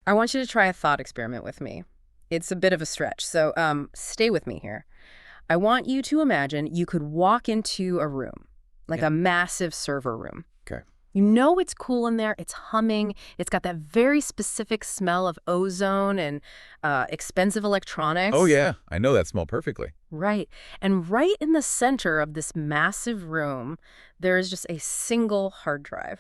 I want you to try a thought experiment with me. It's a bit of a stretch, so stay with me here. I want you to imagine you could walk into a room, like a massive server room. Okay. You know it's cool in there, it's humming, it's got that very specific smell of ozone and expensive electronics. Oh, yeah. I know that smell perfectly. Right. And right in the center of this massive room, there is just a single hard drive.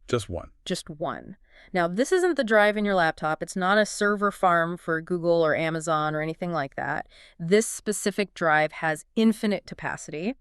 Just one. Just one. Now, this isn't the drive in your laptop. It's not a server farm for Google or Amazon or anything like that. This specific drive has infinite capacity.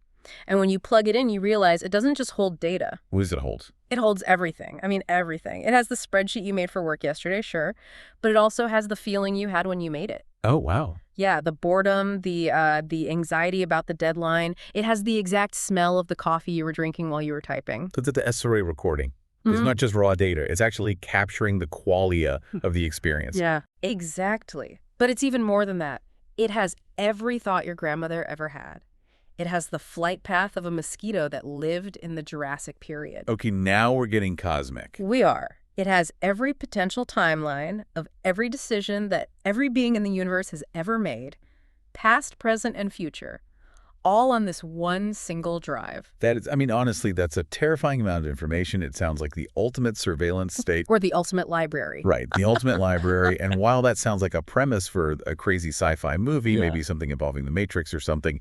And when you plug it in, you realize it doesn't just hold data. What does it hold? It holds everything. I mean, everything. It has the spreadsheet you made for work yesterday, sure. But it also has the feeling you had when you made it. Oh, wow. Yeah, the boredom, the anxiety about the deadline. It has the exact smell of the coffee you were drinking while you were typing. Look at the SRA recording. It's not just raw data. It's actually capturing the qualia of the experience. Yeah, exactly. But it's even more than that. It has every thought your grandmother ever had. It has the flight path of a mosquito that lived in the Jurassic period. Okay, now we're getting cosmic. We are. It has every potential timeline of every decision that every being in the universe has ever made, past, present, and future, all on this one single drive. That is, I mean, honestly, that's a terrifying amount of information. It sounds like the ultimate surveillance state. Or the ultimate library. Right, the ultimate library. And while that sounds like a premise for a crazy sci-fi movie, maybe something involving the Matrix or something,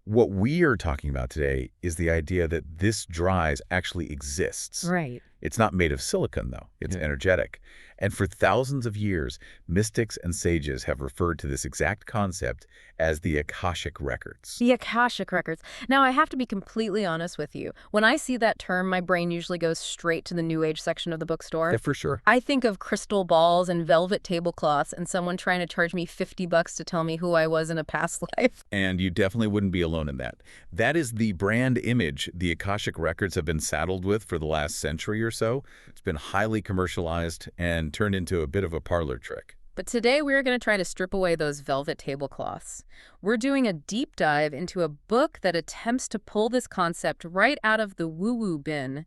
what we are talking about today is the idea that this drive actually exists. Right. It's not made of silicon, though. It's energetic. And for thousands of years, mystics and sages have referred to this exact concept as the Akashic Records. The Akashic Records. Now, I have to be completely honest with you. When I see that term, my brain usually goes straight to the New Age section of the bookstore. Yeah, for sure. I think of crystal balls and velvet tablecloths and someone trying to charge me $50 to tell me who I was in a past life. And you definitely wouldn't be alone in that. That is the brand image the Akashic Records have been saddled with for the last century or so. It's been highly commercialized and turned into a bit of a parlor trick. But today we're going to try to strip away those velvet tablecloths. We're doing a deep dive into a book that attempts to pull this concept right out of the woo-woo bin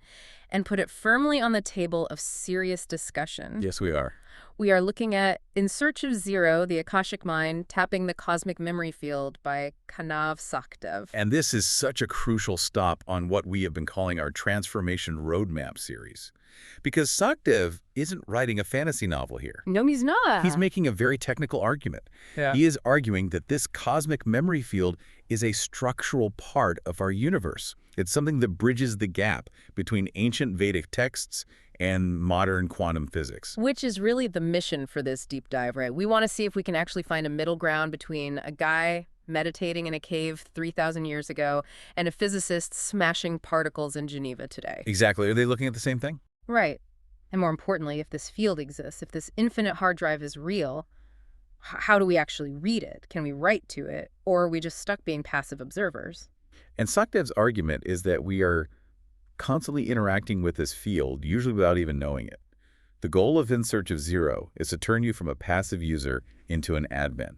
and put it firmly on the table of serious discussion. Yes, we are. We are looking at In Search of Zero, The Akashic Mind, Tapping the Cosmic Memory Field by Kanav Sachdev. And this is such a crucial stop on what we have been calling our Transformation Roadmap series. Because Sachdev isn't writing a fantasy novel here. No, he's not. He's making a very technical argument. Yeah. He is arguing that this cosmic memory field is a structural part of our universe. It's something that bridges the gap between ancient Vedic texts and modern quantum physics. Which is really the mission for this deep dive, right? We want to see if we can actually find a middle ground between a guy meditating in a cave 3,000 years ago and a physicist smashing particles in Geneva today. Exactly. Are they looking at the same thing? Right. And more importantly, if this field exists, if this infinite hard drive is real, how do we actually read it? Can we write to it? Or are we just stuck being passive observers? And Sachdev's argument is that we are constantly interacting with this field, usually without even knowing it. The goal of In Search of Zero is to turn you from a passive user into an admin.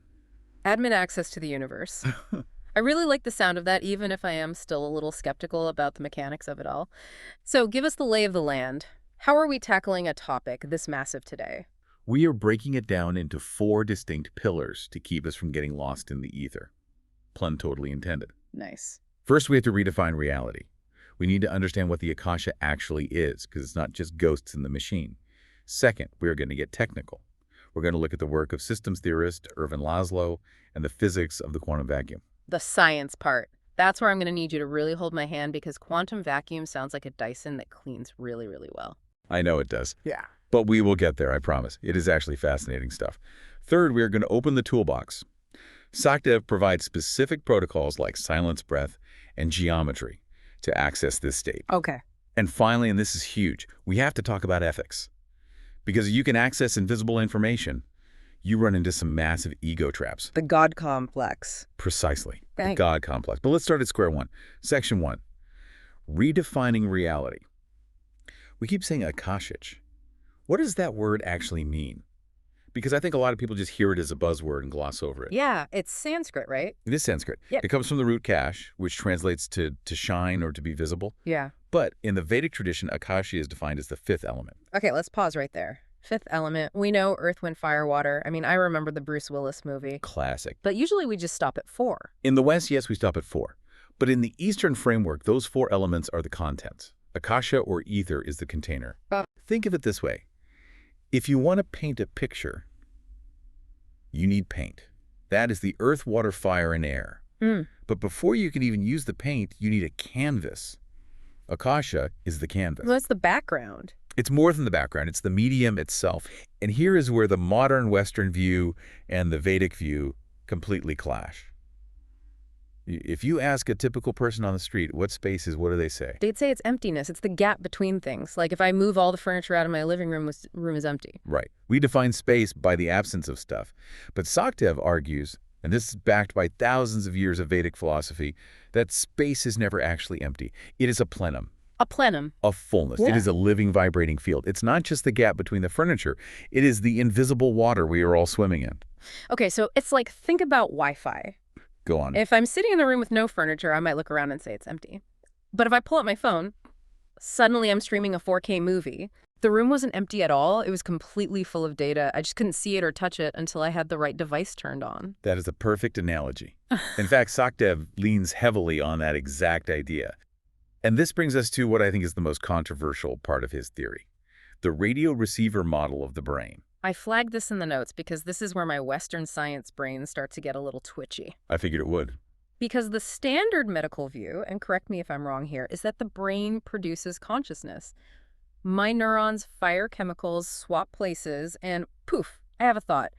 Admin access to the universe. I really like the sound of that, even if I am still a little skeptical about the mechanics of it all. So give us the lay of the land. How are we tackling a topic this massive today? We are breaking it down into 4 distinct pillars to keep us from getting lost in the ether. Pun totally intended. Nice. First, we have to redefine reality. We need to understand what the Akasha actually is, because it's not just ghosts in the machine. Second, we are going to get technical. We're going to look at the work of systems theorist Ervin Laszlo and the physics of the quantum vacuum. The science part. That's where I'm going to need you to really hold my hand, because quantum vacuum sounds like a Dyson that cleans really, really well. I know it does. Yeah. But we will get there, I promise. It is actually fascinating stuff. Third, we are going to open the toolbox. Sachdev provides specific protocols like silence breath and geometry to access this state. Okay. And finally, and this is huge, we have to talk about ethics. Because you can access invisible information, you run into some massive ego traps. The God complex. Precisely. Right. The God complex. But let's start at square one. Section 1. Redefining reality. We keep saying Akashic. What does that word actually mean? Because I think a lot of people just hear it as a buzzword and gloss over it. Yeah, it's Sanskrit, right? It is Sanskrit. Yep. It comes from the root kash, which translates to shine or to be visible. Yeah. But in the Vedic tradition, Akasha is defined as the 5th element. Okay, let's pause right there. Fifth element, we know earth, wind, fire, water. I mean, I remember the Bruce Willis movie. Classic. But usually we just stop at 4. In the West, yes, we stop at 4. But in the Eastern framework, those 4 elements are the contents. Akasha or ether is the container. Think of it this way. If you want to paint a picture, you need paint. That is the earth, water, fire, and air. But before you can even use the paint, you need a canvas. Akasha is the canvas. Well, that's the background. It's more than the background. It's the medium itself. And here is where the modern Western view and the Vedic view completely clash. If you ask a typical person on the street, what space is, what do they say? They'd say it's emptiness. It's the gap between things. Like if I move all the furniture out of my living room, room is empty. Right. We define space by the absence of stuff. But Sachdev argues, and this is backed by thousands of years of Vedic philosophy, that space is never actually empty. It is a plenum. A plenum. A fullness. Yeah. It is a living, vibrating field. It's not just the gap between the furniture. It is the invisible water we are all swimming in. Okay, so it's like, think about Wi-Fi. Go on. If I'm sitting in the room with no furniture, I might look around and say it's empty. But if I pull out my phone, suddenly I'm streaming a 4K movie. The room wasn't empty at all. It was completely full of data. I just couldn't see it or touch it until I had the right device turned on. That is a perfect analogy. In fact, Sachdev leans heavily on that exact idea. And this brings us to what I think is the most controversial part of his theory, the radio receiver model of the brain. I flagged this in the notes because this is where my Western science brain starts to get a little twitchy. I figured it would. Because the standard medical view, and correct me if I'm wrong here, is that the brain produces consciousness. My neurons fire chemicals, swap places, and poof, I have a thought.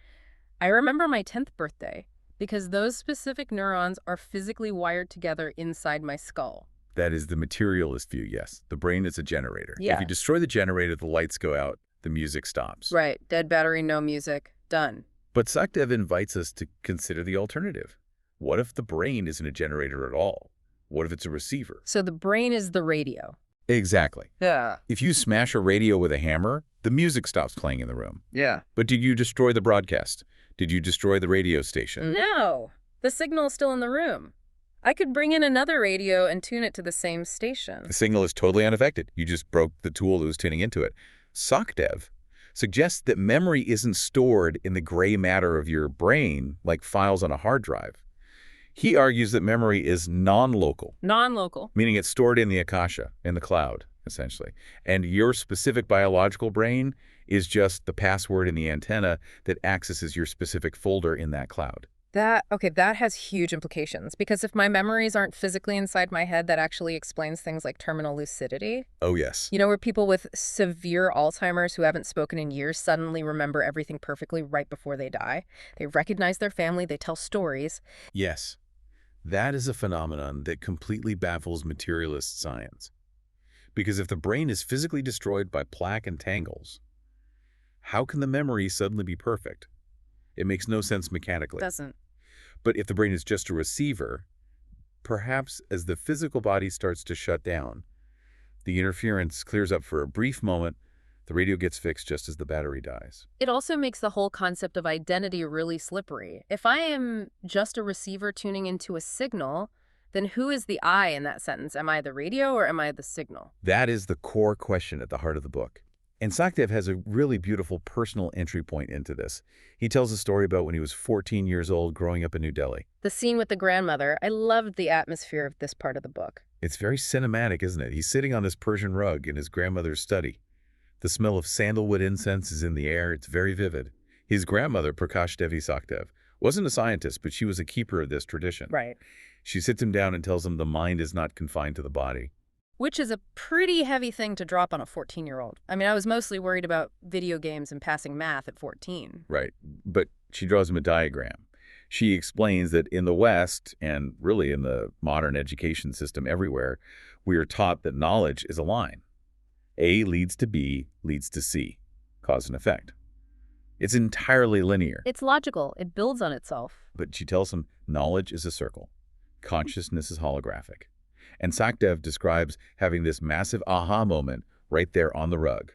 I remember my 10th birthday because those specific neurons are physically wired together inside my skull. That is the materialist view, yes. The brain is a generator. Yeah. If you destroy the generator, the lights go out, the music stops. Right. Dead battery, no music. Done. But Sachdev invites us to consider the alternative. What if the brain isn't a generator at all? What if it's a receiver? So the brain is the radio. Exactly. Yeah. If you smash a radio with a hammer, the music stops playing in the room. Yeah. But did you destroy the broadcast? Did you destroy the radio station? No. The signal's still in the room. I could bring in another radio and tune it to the same station. The signal is totally unaffected. You just broke the tool that was tuning into it. Sachdev suggests that memory isn't stored in the gray matter of your brain like files on a hard drive. He argues that memory is non-local. Non-local. Meaning it's stored in the Akasha, in the cloud, essentially. And your specific biological brain is just the password in the antenna that accesses your specific folder in that cloud. That has huge implications, because if my memories aren't physically inside my head, that actually explains things like terminal lucidity. Oh, yes. You know, where people with severe Alzheimer's who haven't spoken in years suddenly remember everything perfectly right before they die. They recognize their family, they tell stories. Yes. That is a phenomenon that completely baffles materialist science. Because if the brain is physically destroyed by plaque and tangles, how can the memory suddenly be perfect? It makes no sense mechanically. Doesn't. But if the brain is just a receiver, perhaps as the physical body starts to shut down, the interference clears up for a brief moment, the radio gets fixed just as the battery dies. It also makes the whole concept of identity really slippery. If I am just a receiver tuning into a signal, then who is the I in that sentence? Am I the radio or am I the signal? That is the core question at the heart of the book. And Sachdev has a really beautiful personal entry point into this. He tells a story about when he was 14 years old growing up in New Delhi. The scene with the grandmother, I loved the atmosphere of this part of the book. It's very cinematic, isn't it? He's sitting on this Persian rug in his grandmother's study. The smell of sandalwood incense is in the air. It's very vivid. His grandmother, Prakash Devi Sachdev, wasn't a scientist, but she was a keeper of this tradition. Right. She sits him down and tells him the mind is not confined to the body. Which is a pretty heavy thing to drop on a 14-year-old. I mean, I was mostly worried about video games and passing math at 14. Right. But she draws him a diagram. She explains that in the West, and really in the modern education system everywhere, we are taught that knowledge is a line. A leads to B, leads to C. Cause and effect. It's entirely linear. It's logical. It builds on itself. But she tells him knowledge is a circle. Consciousness is holographic. And Sachdev describes having this massive aha moment right there on the rug.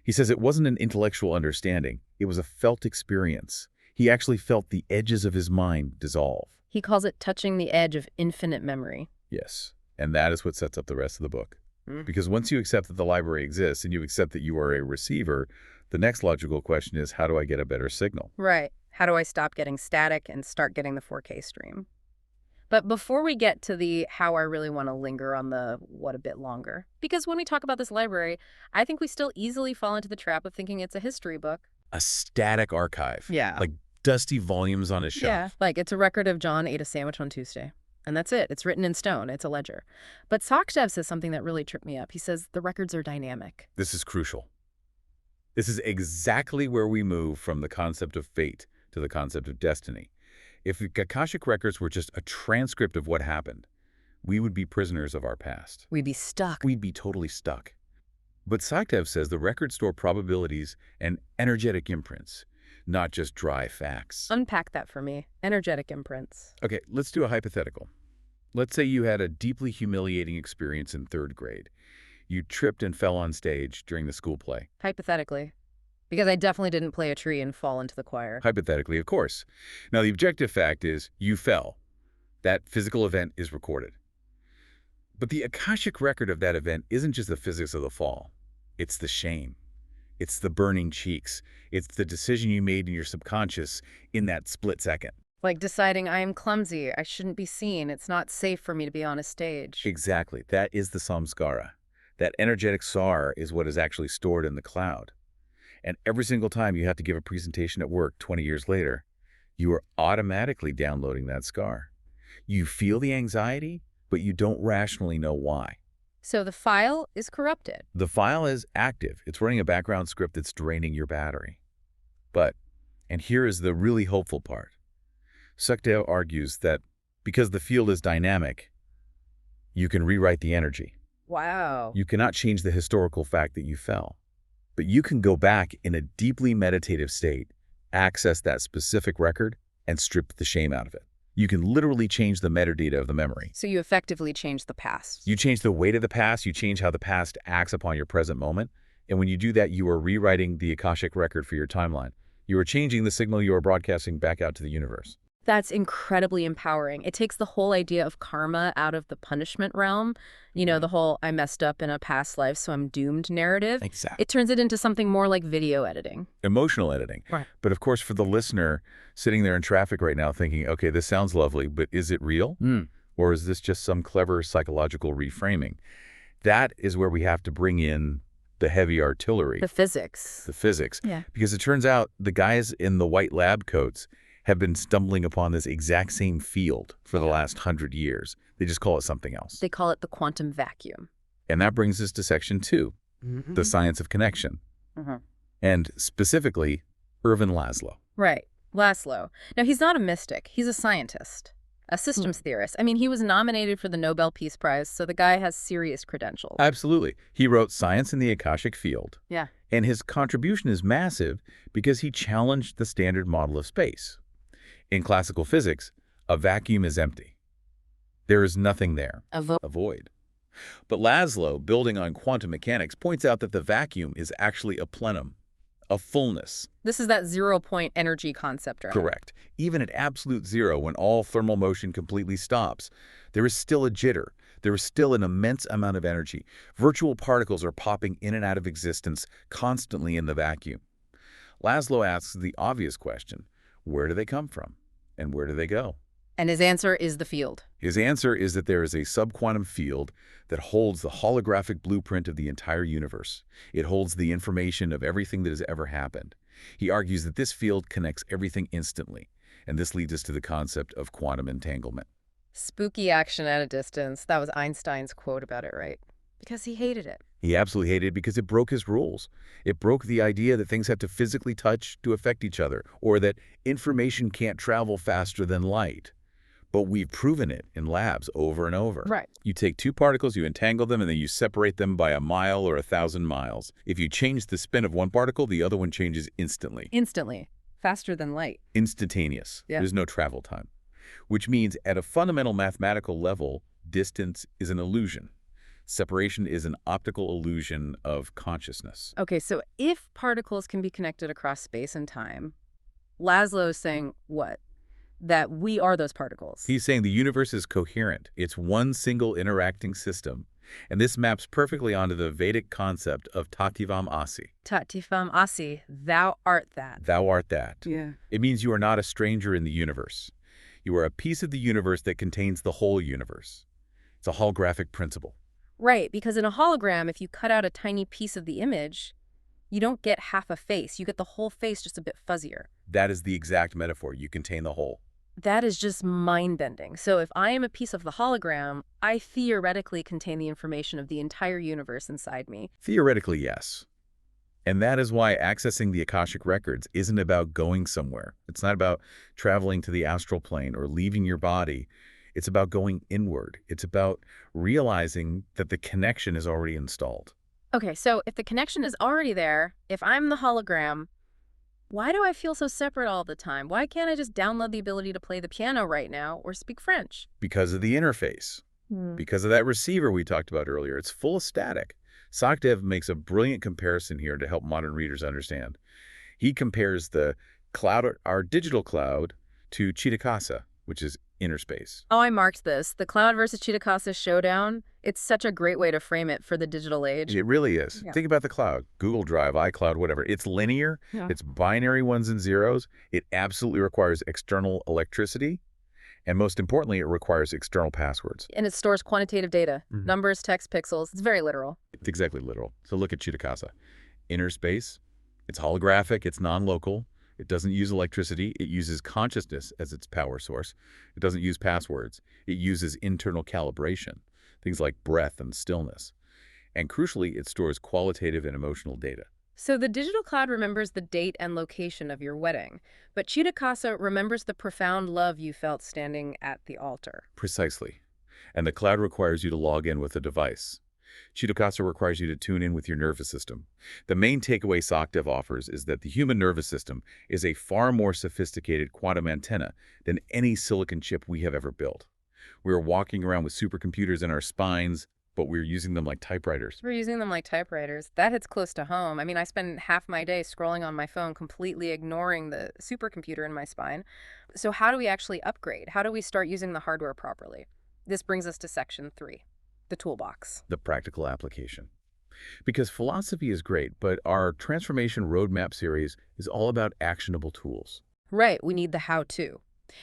He says it wasn't an intellectual understanding. It was a felt experience. He actually felt the edges of his mind dissolve. He calls it touching the edge of infinite memory. Yes, and that is what sets up the rest of the book. Because once you accept that the library exists and you accept that you are a receiver, the next logical question is, how do I get a better signal? Right. How do I stop getting static and start getting the 4K stream? But before we get to the how, I really want to linger on the what a bit longer. Because when we talk about this library, I think we still easily fall into the trap of thinking it's a history book. A static archive. Yeah. Like dusty volumes on a shelf. Yeah. Like it's a record of John ate a sandwich on Tuesday. And that's it. It's written in stone. It's a ledger. But Sachdev says something that really tripped me up. He says the records are dynamic. This is crucial. This is exactly where we move from the concept of fate to the concept of destiny. If the Akashic Records were just a transcript of what happened, we would be prisoners of our past. We'd be stuck. We'd be totally stuck. But Sachdev says the records store probabilities and energetic imprints, not just dry facts. Unpack that for me. Energetic imprints. Okay, let's do a hypothetical. Let's say you had a deeply humiliating experience in 3rd grade. You tripped and fell on stage during the school play. Hypothetically. Because I definitely didn't play a tree and fall into the choir. Hypothetically, of course. Now, the objective fact is you fell. That physical event is recorded. But the Akashic record of that event isn't just the physics of the fall. It's the shame. It's the burning cheeks. It's the decision you made in your subconscious in that split second. Like deciding I am clumsy, I shouldn't be seen, it's not safe for me to be on a stage. Exactly. That is the samskara. That energetic SAR is what is actually stored in the cloud. And every single time you have to give a presentation at work 20 years later, you are automatically downloading that scar. You feel the anxiety, but you don't rationally know why. So the file is corrupted. The file is active. It's running a background script that's draining your battery. But, and here is the really hopeful part, Sachdev argues that because the field is dynamic, you can rewrite the energy. Wow. You cannot change the historical fact that you fell. But you can go back in a deeply meditative state, access that specific record, and strip the shame out of it. You can literally change the metadata of the memory. So you effectively change the past. You change the weight of the past, you change how the past acts upon your present moment, and when you do that, you are rewriting the Akashic record for your timeline. You are changing the signal you are broadcasting back out to the universe. That's incredibly empowering. It takes the whole idea of karma out of the punishment realm. You know, the whole I messed up in a past life, so I'm doomed narrative. Exactly. It turns it into something more like video editing. Emotional editing. Right. But of course, for the listener sitting there in traffic right now thinking, okay, this sounds lovely, but is it real? Or is this just some clever psychological reframing? That is where we have to bring in the heavy artillery. The physics. The physics. Yeah. Because it turns out the guys in the white lab coats have been stumbling upon this exact same field for the last 100 years. They just call it something else. They call it the quantum vacuum. And that brings us to section 2, the science of connection. And specifically, Ervin Laszlo. Right. Laszlo. Now, he's not a mystic. He's a scientist, a systems theorist. I mean, he was nominated for the Nobel Peace Prize, so the guy has serious credentials. Absolutely. He wrote Science in the Akashic Field. Yeah. And his contribution is massive because he challenged the standard model of space. In classical physics, a vacuum is empty. There is nothing there. A void. But Laszlo, building on quantum mechanics, points out that the vacuum is actually a plenum, a fullness. This is that 0-point energy concept, right? Correct. Even at absolute zero, when all thermal motion completely stops, there is still a jitter. There is still an immense amount of energy. Virtual particles are popping in and out of existence constantly in the vacuum. Laszlo asks the obvious question, where do they come from? And where do they go? And his answer is the field. His answer is that there is a subquantum field that holds the holographic blueprint of the entire universe. It holds the information of everything that has ever happened. He argues that this field connects everything instantly, and this leads us to the concept of quantum entanglement. Spooky action at a distance. That was Einstein's quote about it, right? Because he hated it. He absolutely hated it because it broke his rules. It broke the idea that things have to physically touch to affect each other, or that information can't travel faster than light. But we've proven it in labs over and over. Right. You take two particles, you entangle them, and then you separate them by a mile or 1,000 miles. If you change the spin of one particle, the other one changes instantly. Instantly. Faster than light. Instantaneous. Yeah. There's no travel time. Which means at a fundamental mathematical level, distance is an illusion. Separation is an optical illusion of consciousness. Okay, so if particles can be connected across space and time, Laszlo is saying what? That we are those particles. He's saying the universe is coherent. It's one single interacting system. And this maps perfectly onto the Vedic concept of Tativam Asi. Tativam Asi, thou art that. Thou art that. Yeah. It means you are not a stranger in the universe. You are a piece of the universe that contains the whole universe. It's a holographic principle. Right, because in a hologram, if you cut out a tiny piece of the image, you don't get half a face. You get the whole face, just a bit fuzzier. That is the exact metaphor. You contain the whole. That is just mind-bending. So if I am a piece of the hologram, I theoretically contain the information of the entire universe inside me. Theoretically, yes. And that is why accessing the Akashic Records isn't about going somewhere. It's not about traveling to the astral plane or leaving your body. It's about going inward. It's about realizing that the connection is already installed. Okay, so if the connection is already there, if I'm the hologram, why do I feel so separate all the time? Why can't I just download the ability to play the piano right now or speak French? Because of the interface. Because of that receiver we talked about earlier. It's full of static. Sachdev makes a brilliant comparison here to help modern readers understand. He compares the cloud, our digital cloud, to Chitakasa, which is inner space. Oh, I marked this. The cloud versus Chitakasa showdown. It's such a great way to frame it for the digital age. It really is. Yeah. Think about the cloud, Google Drive, iCloud, whatever. It's linear. Yeah. It's binary ones and zeros. It absolutely requires external electricity. And most importantly, it requires external passwords. And it stores quantitative data, numbers, text, pixels. It's very literal. It's exactly literal. So look at Chitakasa. Inner space. It's holographic. It's non-local. It doesn't use electricity. It uses consciousness as its power source. It doesn't use passwords. It uses internal calibration, things like breath and stillness. And crucially, it stores qualitative and emotional data. So the digital cloud remembers the date and location of your wedding, but Chitakasa remembers the profound love you felt standing at the altar. Precisely. And the cloud requires you to log in with a device. Chitakasa requires you to tune in with your nervous system. The main takeaway Sachdev offers is that the human nervous system is a far more sophisticated quantum antenna than any silicon chip we have ever built. We are walking around with supercomputers in our spines, but we're using them like typewriters. We're using them like typewriters. That hits close to home. I mean, I spend half my day scrolling on my phone, completely ignoring the supercomputer in my spine. So how do we actually upgrade? How do we start using the hardware properly? This brings us to section 3, the toolbox. The practical application. Because philosophy is great, but our Transformation Roadmap series is all about actionable tools. Right, we need the how-to.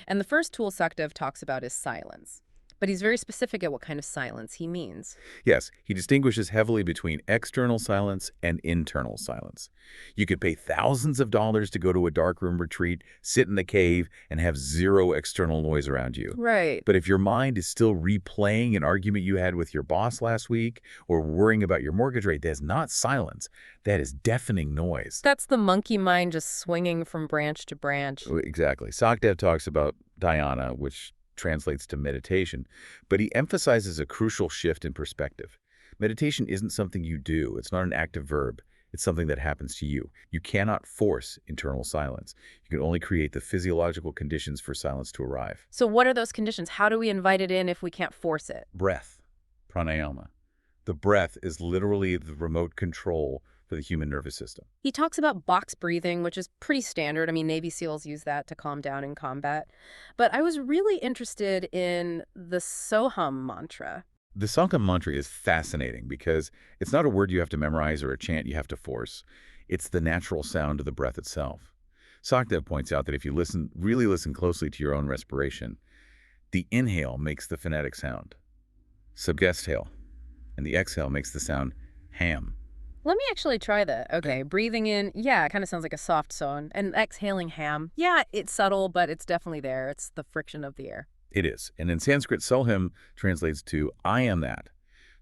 And the first tool Sachdev talks about is silence. But he's very specific at what kind of silence he means. Yes, he distinguishes heavily between external silence and internal silence. You could pay thousands of dollars to go to a darkroom retreat, sit in the cave, and have zero external noise around you. Right. But if your mind is still replaying an argument you had with your boss last week or worrying about your mortgage rate, that's not silence. That is deafening noise. That's the monkey mind just swinging from branch to branch. Exactly. Sachdev talks about dhyana, which translates to meditation, but he emphasizes a crucial shift in perspective. Meditation isn't something you do. It's not an active verb. It's something that happens to you. You cannot force internal silence. You can only create the physiological conditions for silence to arrive. So what are those conditions? How do we invite it in if we can't force it? Breath, pranayama. The breath is literally the remote control for the human nervous system. He talks about box breathing, which is pretty standard. I mean, Navy SEALs use that to calm down in combat. But I was really interested in the Soham mantra. The Soham mantra is fascinating because it's not a word you have to memorize or a chant you have to force. It's the natural sound of the breath itself. Sachdev points out that if you really listen closely to your own respiration, the inhale makes the phonetic sound, subgesthale, and the exhale makes the sound ham. Let me actually try that. Okay, breathing in, yeah, it kind of sounds like a soft sound. And exhaling ham, yeah, it's subtle, but it's definitely there. It's the friction of the air. It is. And in Sanskrit, Soham translates to I am that.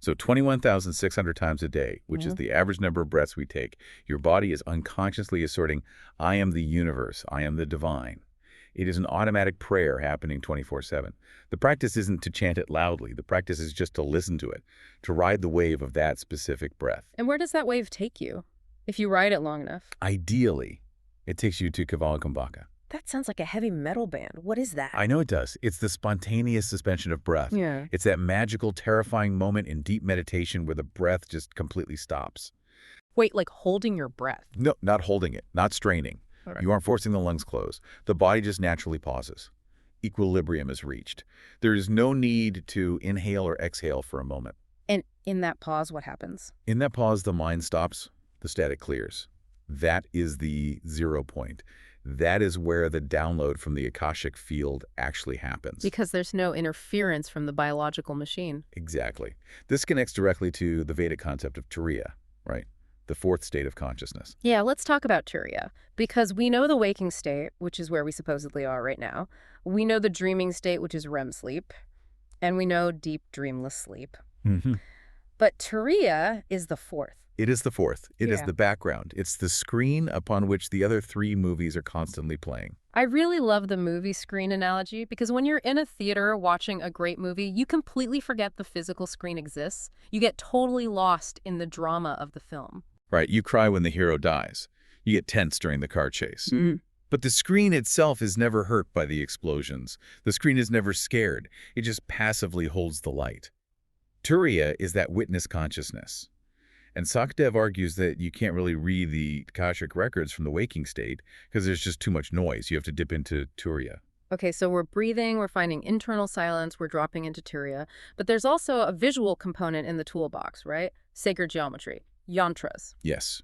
So 21,600 times a day, which is the average number of breaths we take, your body is unconsciously asserting, I am the universe, I am the divine. It is an automatic prayer happening 24/7. The practice isn't to chant it loudly. The practice is just to listen to it, to ride the wave of that specific breath. And where does that wave take you, if you ride it long enough? Ideally, it takes you to Kavalikumbhaka. That sounds like a heavy metal band. What is that? I know it does. It's the spontaneous suspension of breath. Yeah. It's that magical, terrifying moment in deep meditation where the breath just completely stops. Wait, like holding your breath? No, not holding it, not straining. Right. You aren't forcing the lungs closed. The body just naturally pauses. Equilibrium is reached. There is no need to inhale or exhale for a moment. And In that pause, what happens? In that pause, the mind stops, the static clears. That is the 0 point. That is where the download from the Akashic field actually happens. Because there's no interference from the biological machine. Exactly. This connects directly to the Vedic concept of turiya, right? The fourth state of consciousness. Yeah, let's talk about turiya. Because we know the waking state, which is where we supposedly are right now. We know the dreaming state, which is REM sleep. And we know deep dreamless sleep. Mm-hmm. But turiya is the fourth. It is the fourth. It is Yeah. the background. It's the screen upon which the other three movies are constantly playing. I really love the movie screen analogy because when you're in a theater watching a great movie, you completely forget the physical screen exists. You get totally lost in the drama of the film. Right, you cry when the hero dies. You get tense during the car chase. Mm. But the screen itself is never hurt by the explosions. The screen is never scared. It just passively holds the light. Turiya is that witness consciousness. And Sachdev argues that you can't really read the Akashic Records from the waking state because there's just too much noise. You have to dip into turiya. Okay, so we're breathing, we're finding internal silence, we're dropping into turiya. But there's also a visual component in the toolbox, right? Sacred geometry, yantras. Yes.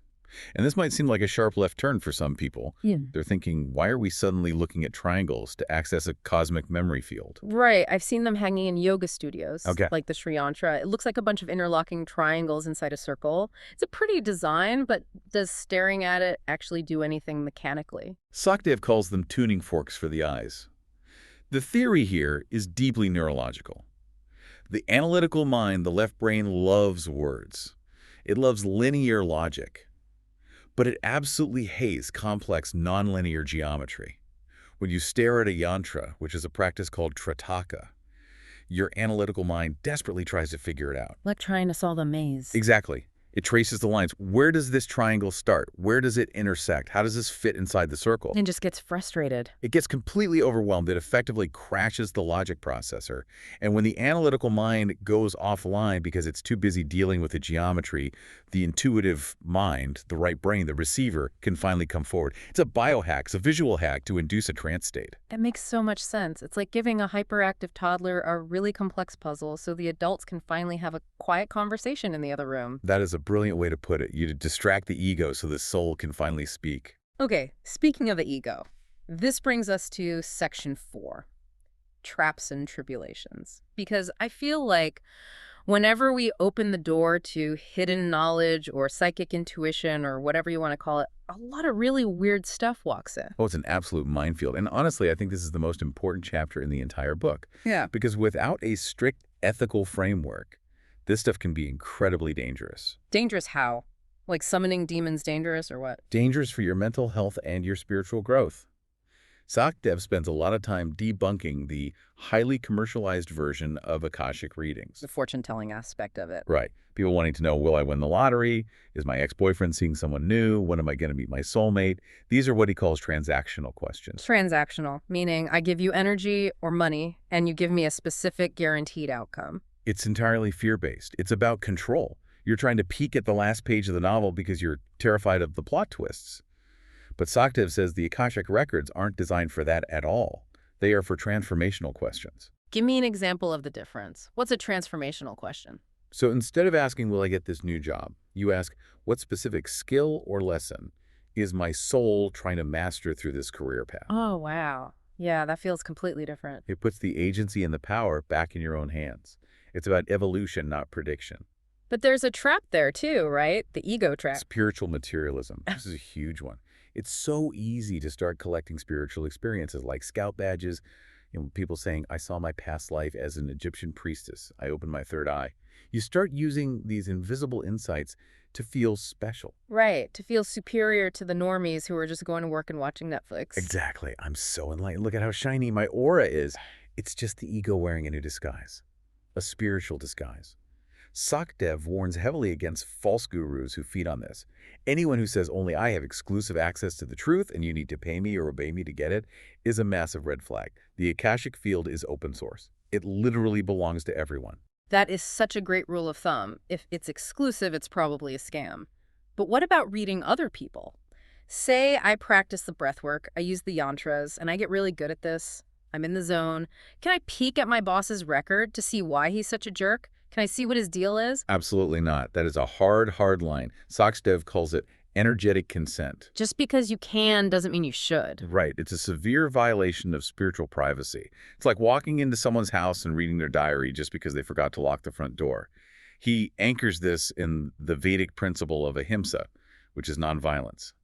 And this might seem like a sharp left turn for some people. Yeah. They're thinking, why are we suddenly looking at triangles to access a cosmic memory field? Right, I've seen them hanging in yoga studios, Okay. like the Sri Yantra. It looks like a bunch of interlocking triangles inside a circle. It's a pretty design, but does staring at it actually do anything mechanically? Sachdev calls them tuning forks for the eyes. The theory here is deeply neurological. The analytical mind, the left brain, loves words. It loves linear logic. But it absolutely hates complex nonlinear geometry. When you stare at a yantra, which is a practice called tritaka, your analytical mind desperately tries to figure it out. Like trying to solve a maze. Exactly. It traces the lines. Where does this triangle start? Where does it intersect? How does this fit inside the circle? And just gets frustrated. It gets completely overwhelmed. It effectively crashes the logic processor. And when the analytical mind goes offline because it's too busy dealing with the geometry, the intuitive mind, the right brain, the receiver, can finally come forward. It's a biohack, it's a visual hack to induce a trance state. That makes so much sense. It's like giving a hyperactive toddler a really complex puzzle so the adults can finally have a quiet conversation in the other room. That is a brilliant way to put it. You distract the ego so the soul can finally speak. Okay, speaking of the ego, this brings us to section 4, traps and tribulations. Because I feel like whenever we open the door to hidden knowledge or psychic intuition or whatever you want to call it, a lot of really weird stuff walks in. Oh, it's an absolute minefield. And honestly, I think this is the most important chapter in the entire book. Yeah. Because without a strict ethical framework, this stuff can be incredibly dangerous. Dangerous how? Like summoning demons dangerous or what? Dangerous for your mental health and your spiritual growth. Sachdev spends a lot of time debunking the highly commercialized version of Akashic readings. The fortune-telling aspect of it. Right. People wanting to know, will I win the lottery? Is my ex-boyfriend seeing someone new? When am I going to meet my soulmate? These are what he calls transactional questions. Transactional, meaning I give you energy or money and you give me a specific guaranteed outcome. It's entirely fear-based. It's about control. You're trying to peek at the last page of the novel because you're terrified of the plot twists. But Sachdev says the Akashic Records aren't designed for that at all. They are for transformational questions. Give me an example of the difference. What's a transformational question? So instead of asking, will I get this new job, you ask, what specific skill or lesson is my soul trying to master through this career path? Oh, wow. Yeah, that feels completely different. It puts the agency and the power back in your own hands. It's about evolution, not prediction. But there's a trap there too, right? The ego trap. Spiritual materialism. This is a huge one. It's so easy to start collecting spiritual experiences like scout badges, people saying, I saw my past life as an Egyptian priestess. I opened my third eye. You start using these invisible insights to feel special. Right, to feel superior to the normies who are just going to work and watching Netflix. Exactly. I'm so enlightened. Look at how shiny my aura is. It's just the ego wearing a new disguise, a spiritual disguise. Sachdev warns heavily against false gurus who feed on this. Anyone who says only I have exclusive access to the truth and you need to pay me or obey me to get it is a massive red flag. The Akashic field is open source. It literally belongs to everyone. That is such a great rule of thumb. If it's exclusive, it's probably a scam. But what about reading other people? Say I practice the breathwork, I use the yantras, and I get really good at this. I'm in the zone. Can I peek at my boss's record to see why he's such a jerk? Can I see what his deal is? Absolutely not. That is a hard line. Sachdev calls it energetic consent. Just because you can doesn't mean you should. Right. It's a severe violation of spiritual privacy. It's like walking into someone's house and reading their diary just because they forgot to lock the front door. He anchors this in the Vedic principle of ahimsa, which is nonviolence.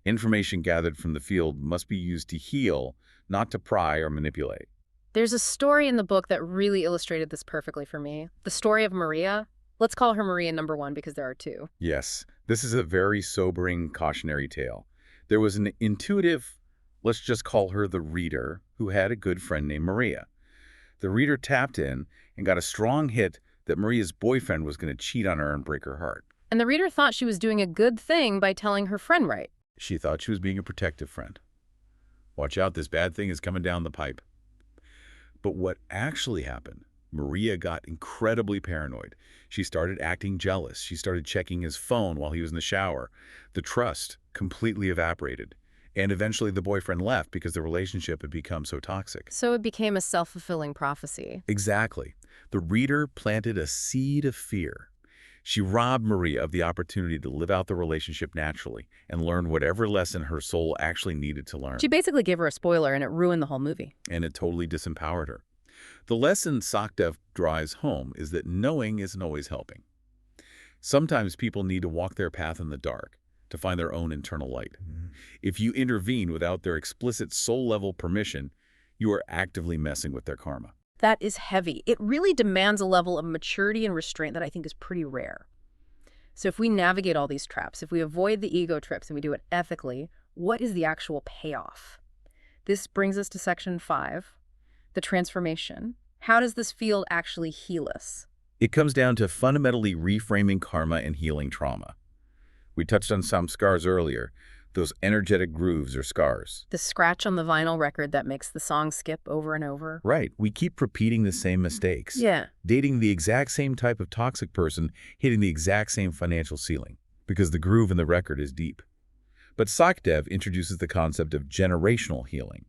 Information gathered from the field must be used to heal, not to pry or manipulate. There's a story in the book that really illustrated this perfectly for me. The story of Maria. Let's call her Maria number 1 because there are 2. Yes, this is a very sobering cautionary tale. There was an intuitive, let's just call her the reader, who had a good friend named Maria. The reader tapped in and got a strong hit that Maria's boyfriend was going to cheat on her and break her heart. And the reader thought she was doing a good thing by telling her friend right. She thought she was being a protective friend. Watch out, this bad thing is coming down the pipe. But what actually happened? Maria got incredibly paranoid. She started acting jealous. She started checking his phone while he was in the shower. The trust completely evaporated. And eventually the boyfriend left because the relationship had become so toxic. So it became a self-fulfilling prophecy. Exactly. The reader planted a seed of fear. She robbed Maria of the opportunity to live out the relationship naturally and learn whatever lesson her soul actually needed to learn. She basically gave her a spoiler and it ruined the whole movie. And it totally disempowered her. The lesson Sachdev drives home is that knowing isn't always helping. Sometimes people need to walk their path in the dark to find their own internal light. If you intervene without their explicit soul-level permission, you are actively messing with their karma. That is heavy. It really demands a level of maturity and restraint that I think is pretty rare. So if we navigate all these traps, if we avoid the ego trips and we do it ethically, what is the actual payoff? This brings us to section 5, the transformation. How does this field actually heal us? It comes down to fundamentally reframing karma and healing trauma. We touched on some scars earlier, those energetic grooves or scars. The scratch on the vinyl record that makes the song skip over and over. Right. We keep repeating the same mistakes. Yeah. Dating the exact same type of toxic person, hitting the exact same financial ceiling, because the groove in the record is deep. But Sachdev introduces the concept of generational healing,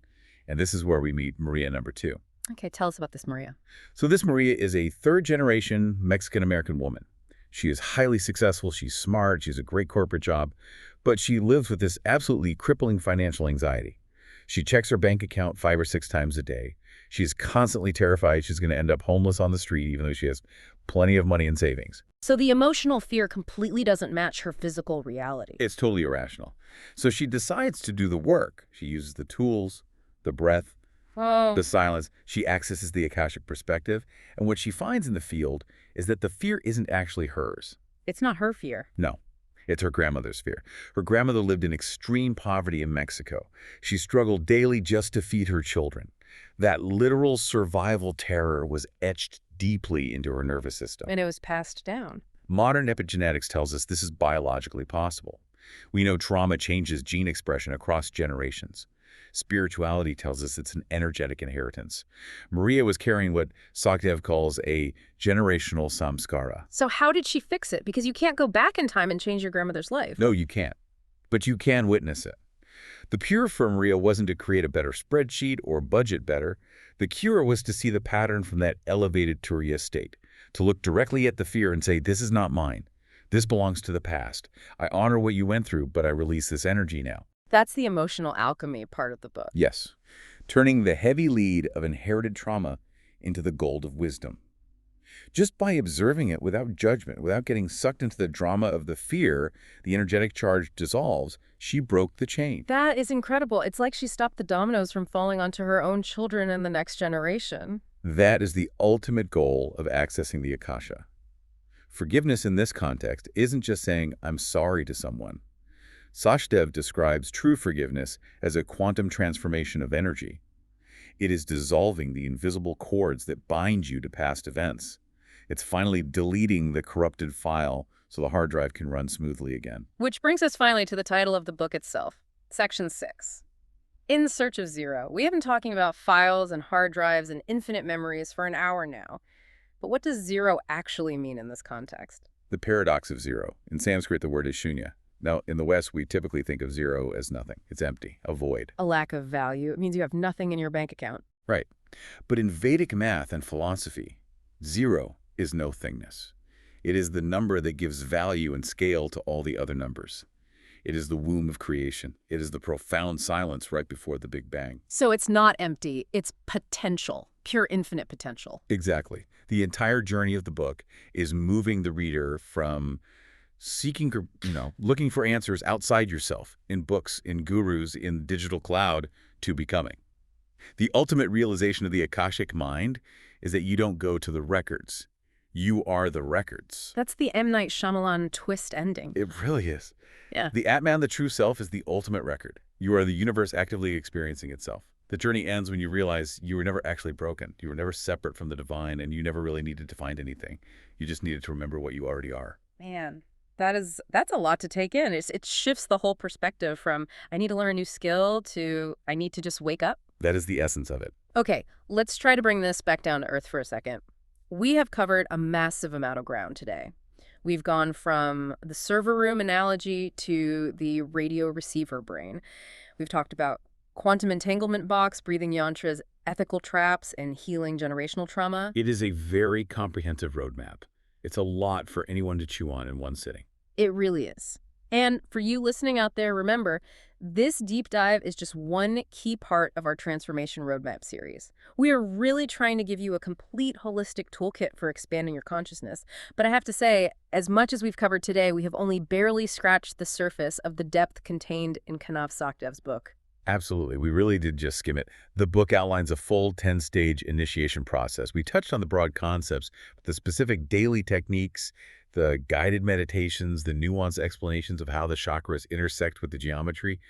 and this is where we meet Maria number 2. Okay, tell us about this Maria. So this Maria is a third-generation Mexican-American woman. She is highly successful, she's smart, she has a great corporate job, but she lives with this absolutely crippling financial anxiety. She checks her bank account 5 or 6 times a day. She's constantly terrified she's going to end up homeless on the street, even though she has plenty of money in savings. So the emotional fear completely doesn't match her physical reality. It's totally irrational. So she decides to do the work. She uses the tools, the breath, the silence. She accesses the Akashic perspective. And what she finds in the field is that the fear isn't actually hers. It's not her fear. No. It's her grandmother's fear. Her grandmother lived in extreme poverty in Mexico. She struggled daily just to feed her children. That literal survival terror was etched deeply into her nervous system. And it was passed down. Modern epigenetics tells us this is biologically possible. We know trauma changes gene expression across generations. Spirituality tells us it's an energetic inheritance. Maria was carrying what Sachdev calls a generational samskara. So how did she fix it? Because you can't go back in time and change your grandmother's life. No, you can't. But you can witness it. The cure for Maria wasn't to create a better spreadsheet or budget better. The cure was to see the pattern from that elevated Turiya state, to look directly at the fear and say, this is not mine. This belongs to the past. I honor what you went through, but I release this energy now. That's the emotional alchemy part of the book. Yes, turning the heavy lead of inherited trauma into the gold of wisdom. Just by observing it without judgment, without getting sucked into the drama of the fear, the energetic charge dissolves, she broke the chain. That is incredible. It's like she stopped the dominoes from falling onto her own children and the next generation. That is the ultimate goal of accessing the Akasha. Forgiveness in this context isn't just saying, I'm sorry to someone. Sachdev describes true forgiveness as a quantum transformation of energy. It is dissolving the invisible cords that bind you to past events. It's finally deleting the corrupted file so the hard drive can run smoothly again. Which brings us finally to the title of the book itself, Section 6. In Search of Zero. We have been talking about files and hard drives and infinite memories for an hour now. But what does zero actually mean in this context? The paradox of zero. In Sanskrit, the word is shunya. Now, in the West, we typically think of zero as nothing. It's empty, a void. A lack of value. It means you have nothing in your bank account. Right. But in Vedic math and philosophy, zero is no thingness. It is the number that gives value and scale to all the other numbers. It is the womb of creation. It is the profound silence right before the Big Bang. So it's not empty, it's potential, pure infinite potential. Exactly. The entire journey of the book is moving the reader from seeking, looking for answers outside yourself, in books, in gurus, in the digital cloud, to becoming. The ultimate realization of the Akashic mind is that you don't go to the records. You are the records. That's the M. Night Shyamalan twist ending. It really is. Yeah. The Atman, the true self, is the ultimate record. You are the universe actively experiencing itself. The journey ends when you realize you were never actually broken. You were never separate from the divine, and you never really needed to find anything. You just needed to remember what you already are. Man, that's a lot to take in. It shifts the whole perspective from I need to learn a new skill to I need to just wake up. That is the essence of it. Okay, let's try to bring this back down to earth for a second. We have covered a massive amount of ground today. We've gone from the server room analogy to the radio receiver brain. We've talked about quantum entanglement box, breathing yantras, ethical traps, and healing generational trauma. It is a very comprehensive roadmap. It's a lot for anyone to chew on in one sitting. It really is. And for you listening out there, remember, this deep dive is just one key part of our Transformation Roadmap series. We are really trying to give you a complete holistic toolkit for expanding your consciousness. But I have to say, as much as we've covered today, we have only barely scratched the surface of the depth contained in Kanav Sachdev's book. Absolutely. We really did just skim it. The book outlines a full 10-stage initiation process. We touched on the broad concepts, but the specific daily techniques, the guided meditations, the nuanced explanations of how the chakras intersect with the geometry,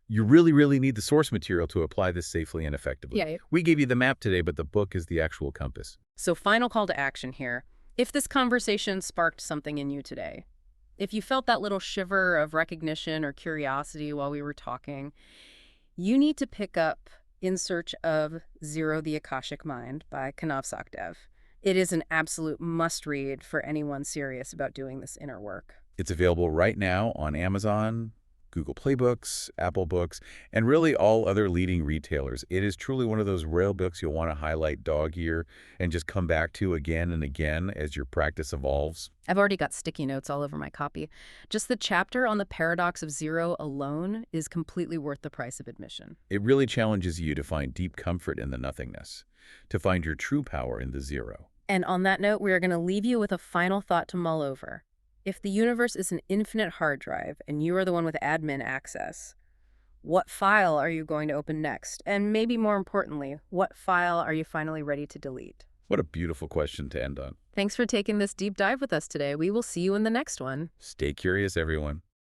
you really, really need the source material to apply this safely and effectively. Yeah. We gave you the map today, but the book is the actual compass. So final call to action here. If this conversation sparked something in you today, if you felt that little shiver of recognition or curiosity while we were talking, you need to pick up In Search of Zero the Akashic Mind by Kanav Sachdev. It is an absolute must-read for anyone serious about doing this inner work. It's available right now on Amazon, Google Play Books, Apple Books, and really all other leading retailers. It is truly one of those rare books you'll want to highlight dog ear and just come back to again and again as your practice evolves. I've already got sticky notes all over my copy. Just the chapter on the paradox of zero alone is completely worth the price of admission. It really challenges you to find deep comfort in the nothingness, to find your true power in the zero. And on that note, we are going to leave you with a final thought to mull over. If the universe is an infinite hard drive and you are the one with admin access, what file are you going to open next? And maybe more importantly, what file are you finally ready to delete? What a beautiful question to end on. Thanks for taking this deep dive with us today. We will see you in the next one. Stay curious, everyone.